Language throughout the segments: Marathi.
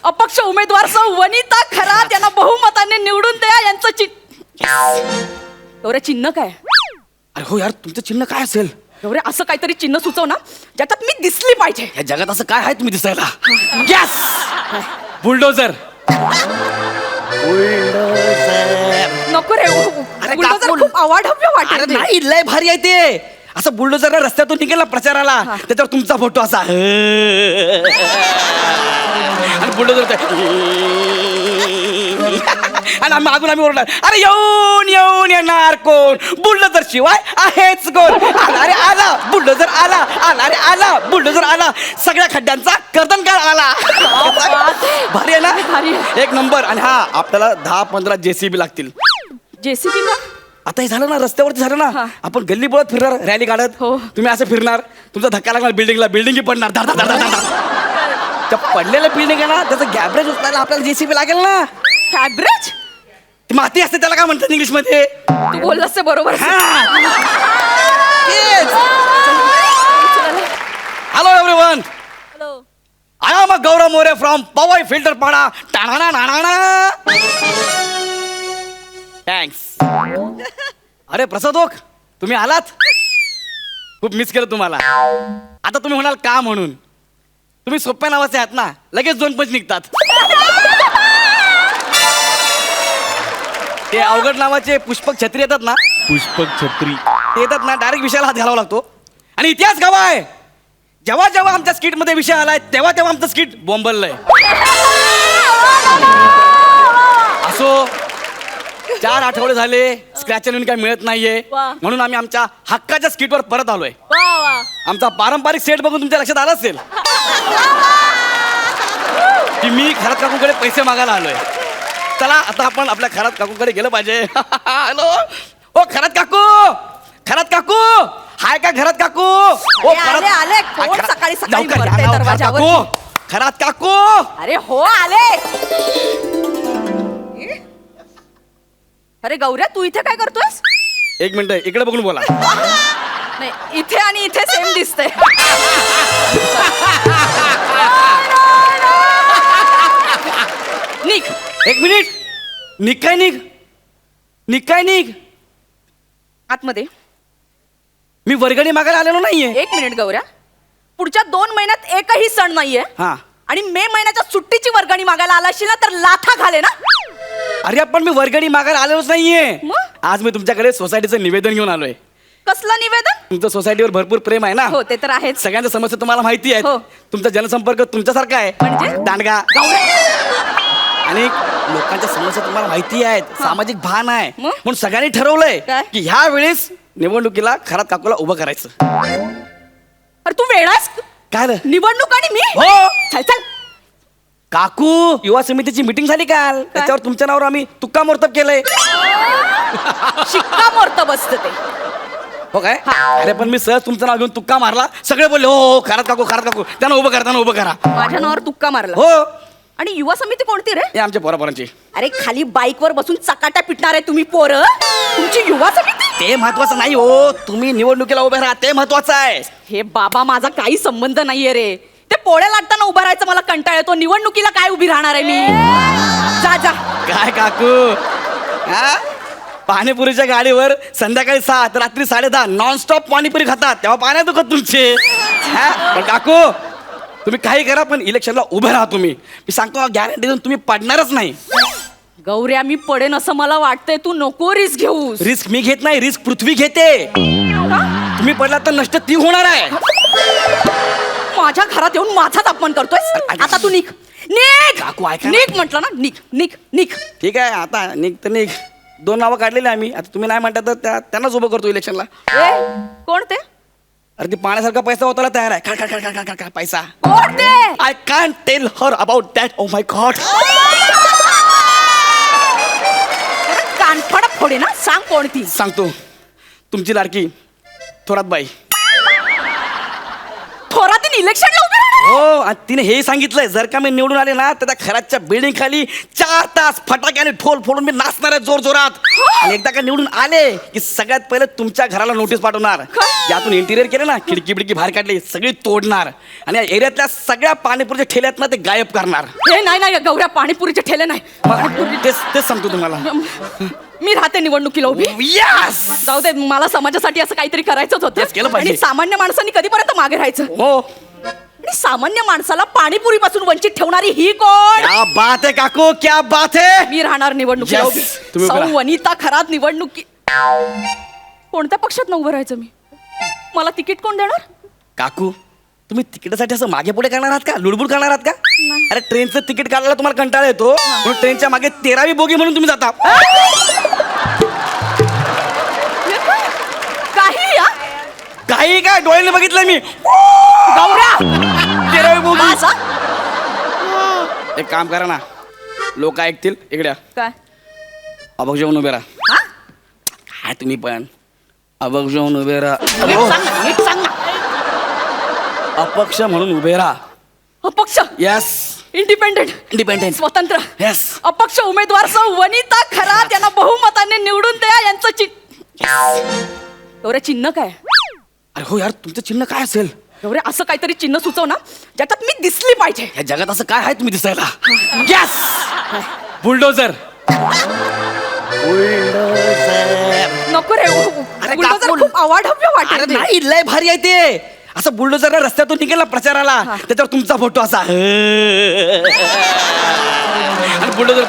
अपक्ष उमेदवार सौ वनिता खरात यांना बहुमताने निवडून द्या. यांचं चिन्ह चिन्ह काय? अरे हो यार, तुमचं चिन्ह काय असेल? गौऱ्या असं काहीतरी चिन्ह सुचव ना ज्याच्यात मी दिसली पाहिजे. या जगात असं काय आहे तुम्ही दिसायला? Gas bulldozer. नको रे. बुलडोझर खूप अवाढव्य वाटेल. नाही, लय भारी आहे ते. असं बुलडोझर रस्त्यातून निघेल ना प्रचाराला, त्याच्यावर तुमचा फोटो असा आणि बुलडोझर आणि मागून आम्ही ओरडणार, अरे येऊन येऊन येणार कोण? बुलडोझर शिवाय आहेच कोण? आला रे आला बुलडोझर आला, आला रे आला बुलडोझर आला, सगळ्या खड्ड्यांचा कर्तनकार आला. भारी आहे ना? एक नंबर. आणि हा, आपल्याला 10-15 JCB लागतील. JCB का? आता हे झालं ना, रस्त्यावरती झालं ना, आपण गल्ली बोळत फिरणार, रॅली काढत. हो. तुम्ही असं फिरणार, तुमचा धक्का लागणार बिल्डिंगला, बिल्डिंग पडणार. त्या पडलेल्या बिल्डिंग आहे ना, त्याचं गॅबरेज उचलायला आपल्याला JCB लागेल ना. फॅब्रेज? ती माती असते, त्याला काय म्हणतात इंग्लिश मध्ये? तू बोललास ते बरोबर. Hello everyone, hello. I am Gaurav More from Powai filter Pada. टाणा नाणा. थँक्स. अरे प्रसाद ओक, तुम्ही आलात? खूप मिस केलं तुम्हाला. आता तुम्ही म्हणाल का म्हणून? तुम्ही सोप्या नावाचे आहात ना, लगेच 2 पंच निघतात. ते अवघड नावाचे पुष्पक छत्री येतात ना, पुष्पक छत्री ते येतात ना, डायरेक्ट विषयाला हात घालावा लागतो. आणि इतिहास गावा आहे, जेव्हा जेव्हा आमच्या स्किट मध्ये विषय आलाय तेव्हा तेव्हा आमचं स्किट बोंबललंय. असो, 4 आठवडे झाले स्क्रॅच आणि काय मिळत नाहीये, म्हणून आम्ही आमच्या हक्काच्या स्किटवर परत आलोय. आमचा पारंपरिक सेट बघून तुमच्या लक्षात आलं असेल की मी खरात काकूकडे पैसे मागायला आलोय. चला आता आपण आपल्या खरात काकूकडे गेलं पाहिजे. हॅलो ओ खरात काकू, खरात काकू हाय का? घरात काकू ओ आले आले. कोण सकाळी सकाळी भरते दरवाजावर? खरात काकू. अरे हो आले. अरे गौऱ्या, तू इथे काय करतोयस? 1 मिनिट इकडे बघून बोला. नाही, इथे आणि इथे सेम दिसतंय. निघ. 1 मिनिट. निघ काय निघ? निघ काय निघ? आतमध्ये. मी वर्गणी मागायला आलेलो नाहीये. 1 मिनिट गौऱ्या, पुढच्या 2 महिन्यात एकही सण नाहीये. हा. आणि मे महिन्याच्या सुट्टीची वर्गणी मागायला आला असशील ना तर लाथा घाले ना. अरे पण मी वर्गणी मागायला आलेलोच नाहीये. मग? आज मी तुमच्याकडे सोसायटीचं निवेदन घेऊन आलोय. कसलं निवेदन? तुमचं सोसायटीवर भरपूर प्रेम आहे ना. हो ते तर आहेच. सगळ्यांच्या समस्या तुम्हाला माहिती आहे. हो. तुमचा जनसंपर्क तुमच्यासारखा आहे. म्हणजे? दांडगा. आणि लोकांच्या समस्या तुम्हाला माहिती आहेत, सामाजिक भान आहे. मग? म्हणून सगळ्यांनी ठरवलंय काय? की ह्या वेळेस निवडणुकीला खरात काकूला उभं करायचं. अरे तू वेळास काय रे? निवडणूक आणि मी? हो. चल चल. काकू, युवा समितीची मीटिंग झाली काल, त्याच्यावर तुमच्या नावावर आम्ही तुक्का मोर्तब केलंय. शिक्कामोर्तब असतं ते. हो काय? अरे पण मी सहज तुमचं नाव घेऊन तुक्का मारला, सगळे बोलले हो हो खरात काकू, खरात काकू, त्यांना उभं करा, त्यांना उभं करा. माझ्या नावावर तुक्का मारला. हो. आणि युवा समिती कोणती रे? हे आमच्या पोरापोरांची. अरे खाली बाईक वर बसून चकाट्या पिटणार आहे तुम्ही पोरं. तुमची युवा समिती? ते महत्वाचं नाही हो, तुम्ही निवडणुकीला उभे राहा ते महत्वाचं आहे. हे बाबा, माझा काही संबंध नाहीये रे. ते पोळ्या लाटताना उभं राहायचं मला कंटाळा येतो. निवडणुकीला काय उभी राहणार आहे मी? जा जा. काय काकू, हा? पाणीपुरीच्या गाडीवर संध्याकाळी 7 रात्री 10:30 नॉनस्टॉप पाणीपुरी खातात, तेव्हा पाण्या दुखत तुमचे. पण काकू तुम्ही काही करा, पण इलेक्शनला उभे राहा तुम्ही. मी सांगतो गॅरंटी देऊन, तुम्ही पडणारच नाही. गौऱ्या, मी पडेन असं मला वाटतंय. तू नको रिस्क घेऊ. रिस्क मी घेत नाही, रिस्क पृथ्वी घेते. तुम्ही पडला तर नष्ट ती होणार आहे. माझ्या घरात येऊन माझाच अपमान करतोय. आता तू निघ. निघ काकू ऐका. निघ म्हटलं ना. निघ निघ निघ. ठीक आहे, आता निघ तर निघ. 2 नावं काढलेली आम्ही. आता तुम्ही नाही म्हणता तर त्यांनाच उभं करतो इलेक्शनला. कोण ते? अरे ती पाण्यासारखा पैसा होताला तयार आहे. काय काय काय काय काय पैसा. कोण ते? I can't tell her about that. Oh my god. कानफड फोडे ना. सांग कोणती. सांगतो, तुमची लाडकी थोरात बाई. थोरात इलेक्शनला उभी राहणार? हो, आणि तिने हे सांगितलंय, जर का मी निवडून आले ना तर त्या खरातच्या बिल्डिंग खाली 4 तास फटाक्याने ठोल फोडून मी नाचणार आहे जोर जोरात. आणि एकदा का निवडून आले की सगळ्यात पहिले तुमच्या घराला नोटीस पाठवणार. यातून इंटिरियर केलं ना, खिडकी बिडकी बाहेर काढली, सगळी तोडणार आणि या एरियातल्या सगळ्या पाणीपुरीच्या ठेल्यात ना ते गायब करणार. हे नाही गौऱ्या, पाणीपुरीचे ठेले नाही. तेच सांगतो तुम्हाला. मी राहते निवडणुकीला उभी. यस, जाऊ दे, मला समाजासाठी असं काहीतरी करायचंच तेच केलं होतं. पाहिजे. आणि सामान्य माणसांनी कधीपर्यंत मागे राहायचं. हो. आणि सामान्य माणसाला पाणीपुरीपासून वंचित ठेवणारी ही कोण? क्या बात है काकू, क्या बात है. मी राहणार निवडणुकीला Yes, उभी. तुम्ही उभं सौ राहा. वनिता खरात निवडणुकी. कोणत्या पक्षात उभं राहायचं मी? मला तिकीट कोण देणार? काकू, तुम्ही तिकिटासाठी असं मागे पुढे करणार आहात का, लुडबुड करणार आहात का? अरे ट्रेनचं तिकीट काढायला तुम्हाला कंटाळा येतो म्हणून ट्रेनच्या मागे 13वी बोगी म्हणून तुम्ही जाता. काही या काही काय डोळ्याने बघितलं मी. गौऱ्या 13वी बोगी. माझा? एक काम करा ना, लोक ऐकतील. इकडे काय अभग जेवण उभे राहा. हा? काय तुम्ही पण अभग जेवण उभे राहा. नीट सांग ना, नीट सांग ना. अपक्ष म्हणून उभे राहा. अपक्ष, यस, इंडिपेंडेंट, इंडिपेंडेंट. स्वतंत्र, यस. अपक्ष उमेदवार सौ वनिता खरात यांना बहुमताने निवडून द्या. यांचं चिन्ह, गौऱ्या चिन्ह काय? अरे हो यार, तुमचं चिन्ह काय असेल? गौऱ्या असं काहीतरी चिन्ह सुचव ना ज्याच्यात मी दिसली पाहिजे. या जगात असं काय आहे तुम्ही दिसायला? Yes, bulldozer. नको रे, बुलडोझर काकू. खूप अवाढव्य अरे वाटेल. नाही, लय भारी आहे ते. असं बुलडोझर रस्त्यातून निघेल ना प्रचाराला, त्याच्यावर तुमचा फोटो असा आणि बुलडोझर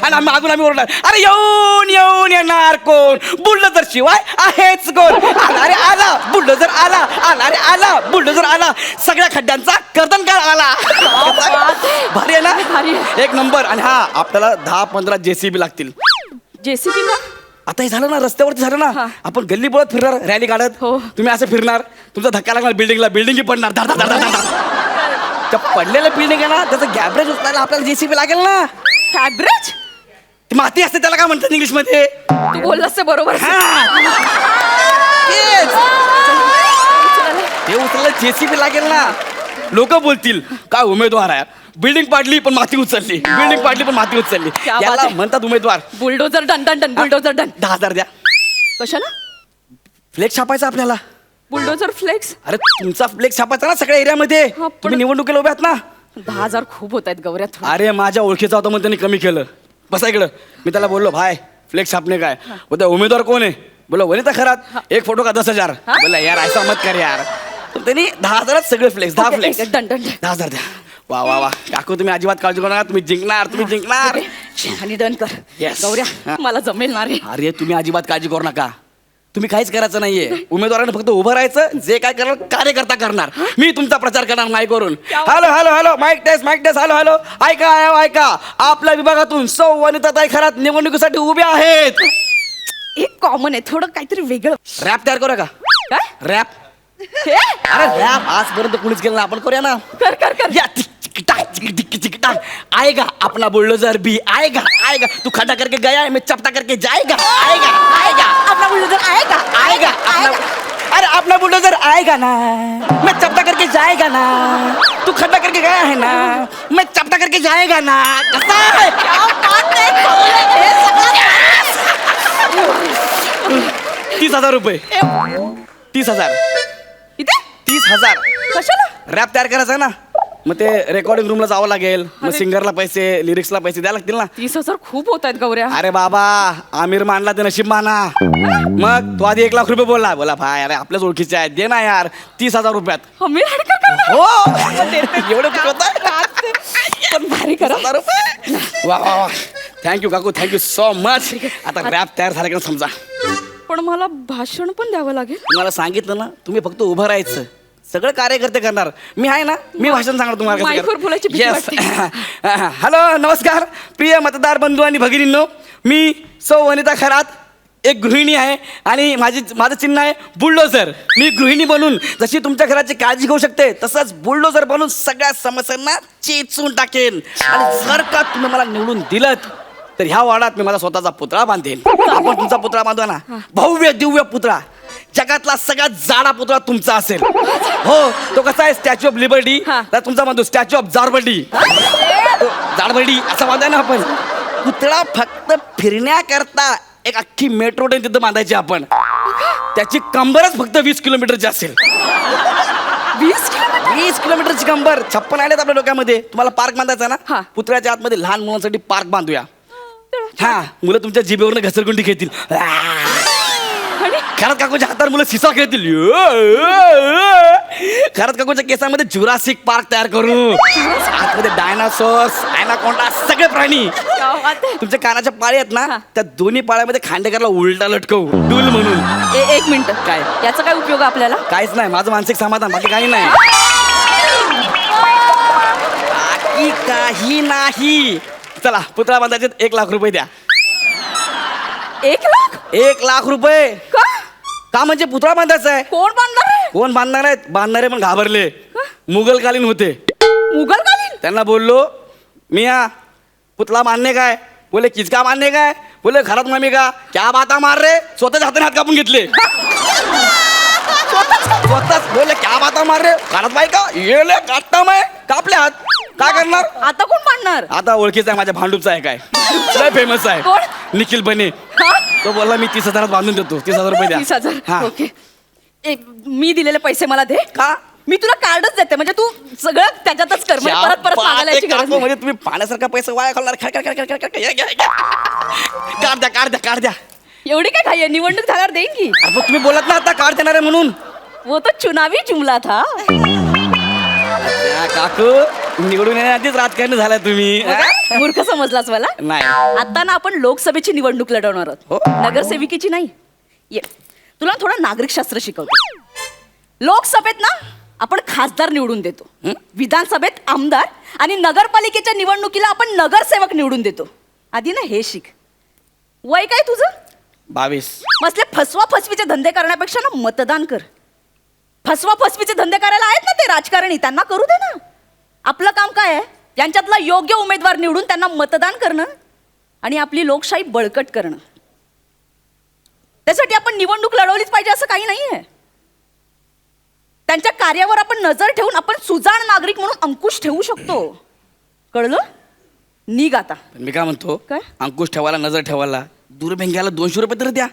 आणि आम्ही ओरडणार, अरे येऊन येणार कोण, बुलडोझर शिवाय आहेच कोण. अरे आला बुलडोझर, अरे आला बुलडोझर, सगळ्या खड्ड्यांचा कर्तनकाळ आला. भारी आहे भारी ना, आहे. एक नंबर. आणि हा, आपल्याला 10-15 JCB लागतील. जेसीबी का? आता हे झालं ना, रस्त्यावरती झालं हा. ना, आपण गल्ली बोळत फिरणार, रॅली काढत. हो. तुम्ही असं फिरणार, तुमचा धक्का लागणार बिल्डिंगला, बिल्डिंग पडणार. धाड धाड धाड धाड धाड. त्या पडलेल्या बिल्डिंग आहे ना, त्याचं गॅबरेज उचलायला आपल्याला JCB लागेल ना. फॅब्रेज? ती माती असते, त्याला काय म्हणतात इंग्लिश मध्ये? तू बोललास ते बरोबर. हे उचलायला JCB लागेल ना. लोक बोलतील काय उमेदवार आहे, बिल्डिंग पाडली पण माती उचलली, बिल्डिंग पाडली पण माती उचलली. क्या बात याला आहे. म्हणतात उमेदवार. Bulldozer done done done, bulldozer done. 10,000 द्या. कशाला फ्लेक्स छापायचा आपल्याला. Bulldozer flex? अरे तुमचा फ्लेक्स छापायचा ना सगळ्या एरियामध्ये. हा, पण- तुम्ही निवडणुकीला उभे आहात ना. 10,000 खूप होत आहेत गौऱ्या. अरे माझ्या ओळखीचा होता म्हणून त्यांनी कमी केलं. बसा इकडं. मी त्याला बोललो, भाई फ्लेक्स छापणे काय? बोलता उमेदवार कोण आहे? बोलो वनिता खरात. एक फोटो का 10,000. बोला यार ऐसा मत कर यार. तर त्यांनी 10,000 सगळे फ्लेक्स, 10 फ्लेक्स. Done done. 10,000 द्या. वा वा वा काकू, तुम्ही अजिबात काळजी करू नका. तुम्ही जिंकणार, तुम्ही जिंकणार. आणि डन कर. Yes. गौऱ्या हा. मला जमेल ना रे. अरे तुम्ही अजिबात काळजी करू नका. तुम्ही काहीच करायचं नाहीये. उमेदवाराने फक्त उभं राहायचं, जे काय करणार कार्यकर्ता करणार. मी तुमचा प्रचार करणार नाही करून. Hello hello hello, mike test, hello hello. ऐका, आपल्या विभागातून सौ वनिताताई खरात निवडणुकीसाठी उभ्या आहेत. एक कॉमन आहे, थोडं काहीतरी वेगळं. रॅप तयार करूया का? काय रॅप. हे? अरे रॅप आजपर्यंत कुणीच केलं ना, आपण करूया ना. कर कर कर. या चिकटा आएगा अपना बुलडोजर भी आएगा. तू खड़ा करके गया है, मैं चपटा करके जाएगा. आएगा अपना बुलडोझर आएगा. अरे अपना बुलडोजर आएगा ना, मैं चपटा करके जाएगा ना. तू खड्डा करके गया है ना, मैं चपटा करके जाएगा ना. कसा है? क्या बात आहे, गौऱ्या, हे सगळं 30,000 रुपये. 30,000. इथे 30,000. कशाला? रॅप तयार करायचा आहे ना, मग ते रेकॉर्डिंग रूमला जावं लागेल. मग सिंगरला पैसे, लिरिक्सला पैसे द्यायला लागतील ना. 30,000 खूप होत आहेत गौऱ्या. अरे बाबा, आमिर मानला ते नशीब माना. मग तो आधी 1,00,000 रुपये बोला भाई अरे आपल्याच ओळखीचे आहेत, दे ना यार. 30,000 रुपयात. आमिर हडकर करणार? हो एवढं कुठं होतं? पण भारी करा. 30,000 रुपये. वा वा वा, थँक्यू काकू, थँक्यू सो मच. आता रॅप तयार झाला की समजा. पण मला भाषण पण द्यावं लागेल. तुम्हाला सांगितलं ना, तुम्ही फक्त उभं राहायचं, सगळं कार्यकर्ते करणार. मी आहे ना, मी भाषण सांगणार तुम्हाला. माईकवर बोलायची भीती येस. वाटते. हॅलो नमस्कार प्रिय मतदार बंधू आणि भगिनींनो, मी सौ वनिता खरात एक गृहिणी आहे आणि माझं चिन्ह आहे बुलडोझर. मी गृहिणी बनून जशी तुमच्या घराची काळजी घेऊ शकते, तसंच बुलडोझर बनून सगळ्या समस्यांना चेचून टाकेन. आणि जर का तुम्ही मला निवडून दिलं तर ह्या वार्डात मी माझा स्वतःचा पुतळा बांधेन. आपण तुमचा पुतळा बांधू ना, भव्य दिव्य पुतळा. जगातला सगळ्यात जाडा पुतळा तुमचा असेल. हो, तो कसा आहे, स्टॅच्यू ऑफ लिबर्टी. तर तुमचा बांधू स्टॅच्यू ऑफ जारबर्डी. जारबर्डी असं बांधाय ना आपण. पुतळा फक्त फिरण्याकरता एक अख्खी मेट्रो ट्रेन तिथं बांधायची आपण. त्याची कंबरच फक्त 20 किलोमीटरची असेल. 20 किलोमीटरची कंबर. 56 आलेत आपल्या डोक्यामध्ये. तुम्हाला पार्क बांधायचा ना, हा. पुतळ्याच्या आतमध्ये लहान मुलांसाठी पार्क बांधूया. हा, मुलं तुमच्या जिभेवरनं घसरगुंडी खेळतील. खरत काकूच्या हातात मुलं सिसा खेळतील. खरत काकूच्या केसामध्ये जुरासिक पार्क तयार करू. आतमध्ये डायनासॉर्स, ॲनाकोंडा, सगळे प्राणी. तुमच्या कानाच्या पाळी आहेत ना, त्या दोन्ही पाळ्यामध्ये खांडेकरला उलटा लटकवू, डुल म्हणून. एक मिनिट, काय याचा काय उपयोग आहे आपल्याला? काहीच नाही, माझं मानसिक समाधान, बाकी काही नाही. बाकी काही नाही. चला, पुतळा बांधायचे 1 लाख रुपये द्या. 1 लाख? 1 लाख रुपये का? म्हणजे पुतळा बांधायचा आहे. कोण बांधणार आहे? कोण बांधणार आहेत? बांधणारे पण घाबरले. मुघलकालीन होते. मुघलकालीन? त्यांना बोललो, मिया पुतला मानणे काय? बोले किसका मानणे काय? बोले घरात मम्मी का? क्या बाता मार रे? स्वतःच्या हाताने हात कापून घेतले. स्वतःच बोले क्या बाता मार रे? घरात बाई का? ये ले काटता मैं. कापले हात. काय करणार? आता कोण बांधणार? आता ओळखीचा आहे माझ्या, भांडूपचा आहे, काय लय फेमस आहे. कोण? निखिल बने. हा? तो बोलला मी 30,000 बांधून देतो. 30,000 रुपये द्या. 30,000. हा. ओके. मी दिलेले पैसे मला दे. का? मी तुला कार्डच देते, म्हणजे तू सगळं त्याच्यातच कर, म्हणजे परत परत मागायला याची गरज नाही. म्हणजे तुम्ही पाण्यासारखा पैसा वाया घालणार. कार्ड द्या. एवढी काय घाई आहे? निवडणूक झाल्यावर देईन की. अरे तुम्ही बोलत ना आता कार्ड देणार आहे म्हणून. वो तो चुनावी जुमला था. काकू निवडून येण्याआधीच राजकारण झालाय तुम्ही. मूर्ख समजलास मला? नाही. आता ना आपण लोकसभेची निवडणूक लढवणार हो. आहोत, नगरसेविकेची नाही. ये, तुला थोडं नागरिकशास्त्र शिकवतो. लोकसभेत ना आपण खासदार निवडून देतो, विधानसभेत आमदार, आणि नगरपालिकेच्या निवडणुकीला आपण नगरसेवक निवडून देतो. आधी ना हे शिक. वय काय तुझं? 22. मसले फसवा फसवीचे धंदे करण्यापेक्षा ना मतदान कर. फसवा फसवीचे धंदे करायला आहेत ना ते राजकारणी, त्यांना करू दे ना. आपलं काम काय आहे? यांच्यातला योग्य उमेदवार निवडून त्यांना मतदान करणं आणि आपली लोकशाही बळकट करणं. त्यासाठी आपण निवडणूक लढवलीच पाहिजे असं काही नाहीये. त्यांच्या कार्यावर आपण नजर ठेवून आपण सुजाण नागरिक म्हणून अंकुश ठेवू शकतो. कळलं? निघ आता. मी काय म्हणतो, काय? अंकुश ठेवायला, नजर ठेवायला दूरभंग्याला 200 रुपये तर द्या.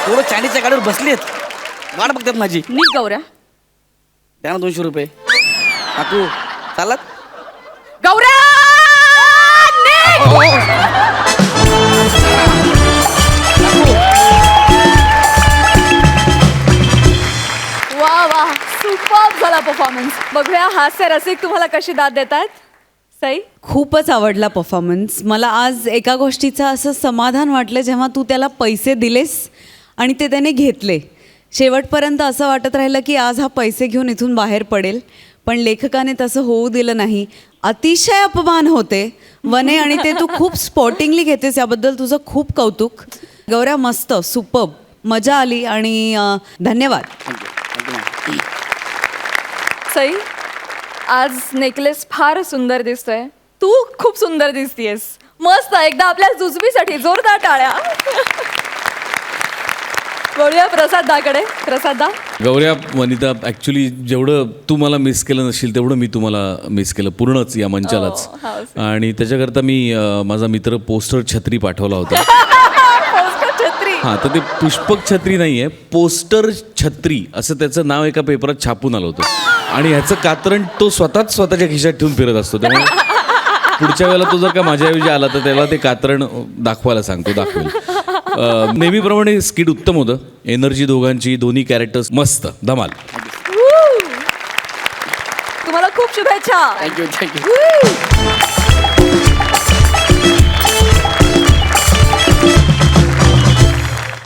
पोरं चांदीच्या गाडीवर बसलेत, वाट बघतात माझी. निघ गौऱ्या. द्या ना 200 रुपये. काकू चालत. गौऱ्या निघ! वा वा, सुपर्ब झाला परफॉर्मन्स. बघूया हास्य रसिक तुम्हाला कशी दाद देतात. सई? खूपच आवडला परफॉर्मन्स. मला आज एका गोष्टीचं असं समाधान वाटलं जेव्हा तू त्याला पैसे दिलेस आणि ते त्याने घेतले. शेवटपर्यंत असं वाटत राहिलं की आज हा पैसे घेऊन इथून बाहेर पडेल, पण लेखकाने तसं होऊ दिलं नाही. अतिशय अपमान होते वने, आणि ते तू खूप स्पॉटिंगली घेतेस, याबद्दल तुझं खूप कौतुक. गौऱ्या मस्त, सुपर्ब, मजा आली आणि धन्यवाद. सई, आज नेकलेस फार सुंदर दिसतोय. तू खूप सुंदर दिसतीयस. मस्त. एकदा आपल्या जुजबीसाठी जोरदार टाळ्या. वळूया प्रसादाकडे. प्रसादा. गौऱ्या, वनिता, ॲक्च्युली जेवढं तू मला मिस केलं नसशील तेवढं मी तुम्हाला मिस केलं पूर्णच या मंचालाच. आणि त्याच्याकरता मी माझा मित्र पोस्टर छत्री पाठवला होता. हां, तर ते पुष्पक छत्री नाही आहे, पोस्टर छत्री असं त्याचं नाव एका पेपरात छापून आलं होतं. आणि ह्याचं कात्रण तो स्वतःच स्वतःच्या खिशात ठेवून फिरत असतो. त्यामुळे पुढच्या वेळेला तो जर का माझ्याऐवजी आला तर त्याला ते कात्रण दाखवायला सांगतो, दाखवेल. नेहमीप्रमाणे स्किट उत्तम होतं. एनर्जी दोघांची, दोन्ही कॅरेक्टर्स मस्त, धमाल. तुम्हाला खूप शुभेच्छा. थँक्यू.